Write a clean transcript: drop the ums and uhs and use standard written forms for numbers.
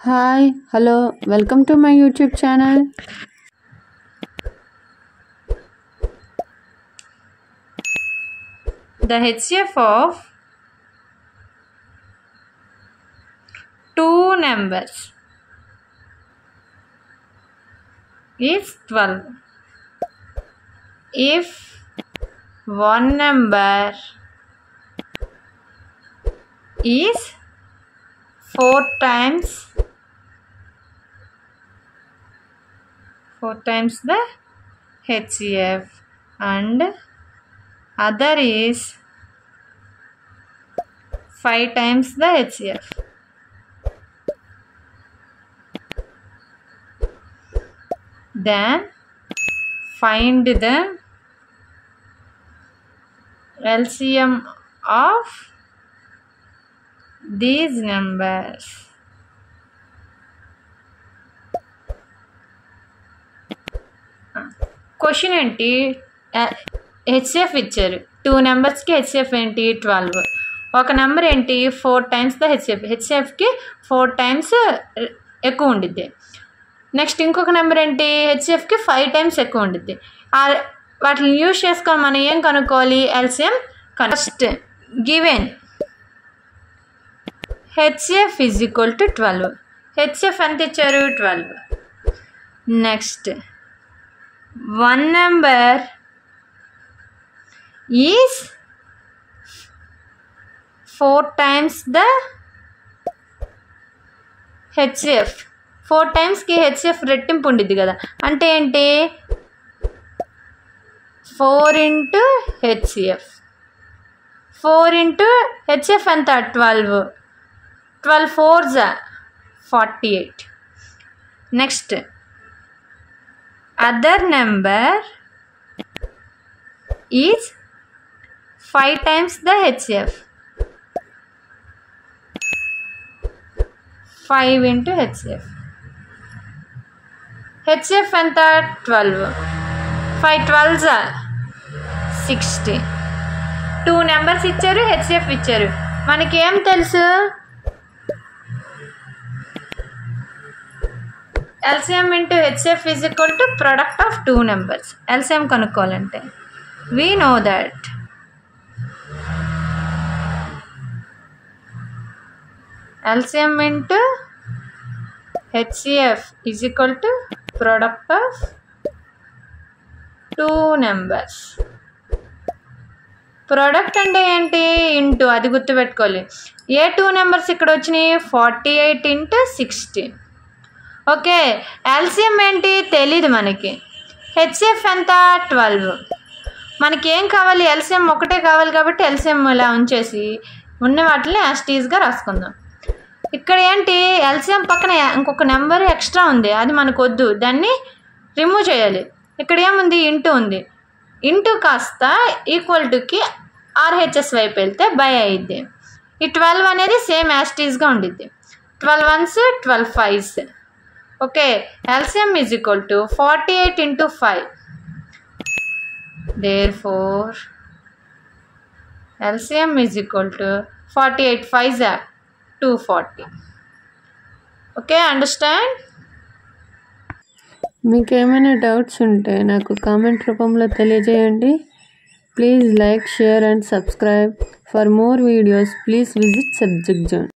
Hi, hello, welcome to my YouTube channel. The HCF of two numbers is 12. If one number is 4 times the HCF and other is 5 times the HCF. Then find the LCM of these numbers. Question ఏంటి, HCF ఇచ్చారు. 2 నెంబర్స్కి HCF ఏంటి 12. ఒక number ఏంటి 4 times the హెచ్సిఎఫ్కి 4 times ఎక్కువ ఉండిద్ది. Next ఇంకొక number ఏంటి హెచ్సిఎఫ్కి 5 టైమ్స్ ఎక్కువ ఉండిద్ది. వాటిని యూజ్ చేసుకొని మనం ఏం కనుక్కోవాలి, LCM. First given HCF is equal to 12. HCF ఎంత ఇచ్చారు 12. Next one number is 4 times the HCF. 4 times కి HCF రెట్టింపు ఉండిద్ది కదా, అంటే ఏంటి 4 into HCF. 4 into HCF ఎంత 12. 12 4s 48. Next other number is 5 times the HCF. 5 into HCF. HCF ఎంత 12. 5 12s 60. 2 నెంబర్స్ ఇచ్చారు, HCF ఇచ్చారు. మనకి ఏం తెలుసు, LCM into HCF is equal to product of 2 numbers. LCM కనుక్కోవాలంటే we know that LCM into HCF is equal to product of 2 numbers. Product అంటే ఏంటి, into, అది గుర్తుపెట్టుకోవాలి. ఏ 2 నెంబర్స్ ఇక్కడ వచ్చినాయి 48 into 60. ఓకే, ఎల్సిఎం ఏంటి తెలీదు మనకి. హెచ్సిఎఫ్ ఎంత 12. మనకి ఏం కావాలి, ఎల్సిఎం ఒకటే కావాలి కాబట్టి ఎల్సిఎం ఇలా ఉంచేసి ఉన్న వాటిని యాస్టీస్గా రాసుకుందాం. ఇక్కడ ఏంటి ఎల్సిఎం పక్కన ఇంకొక నెంబర్ ఎక్స్ట్రా ఉంది, అది మనకు వద్దు, దాన్ని రిమూవ్ చేయాలి. ఇక్కడ ఏముంది ఇంటూ ఉంది, ఇంటూ కాస్త ఈక్వల్ టుకి ఆర్హెచ్ఎస్ వైపు వెళ్తే బై అయ్యిద్ది. ఈ 12 అనేది సేమ్ యాస్టీస్గా ఉండిద్ది. 12 1s 12 5s. Okay, LCM is equal to 48 into 5. Therefore, LCM is equal to 48 5s 240. Okay, understand? మీకు ఏమైనా డౌట్స్ ఉంటే నాకు కామెంట్ రూపంలో తెలియజేయండి. Please like, share and subscribe. For more videos please visit subject zone.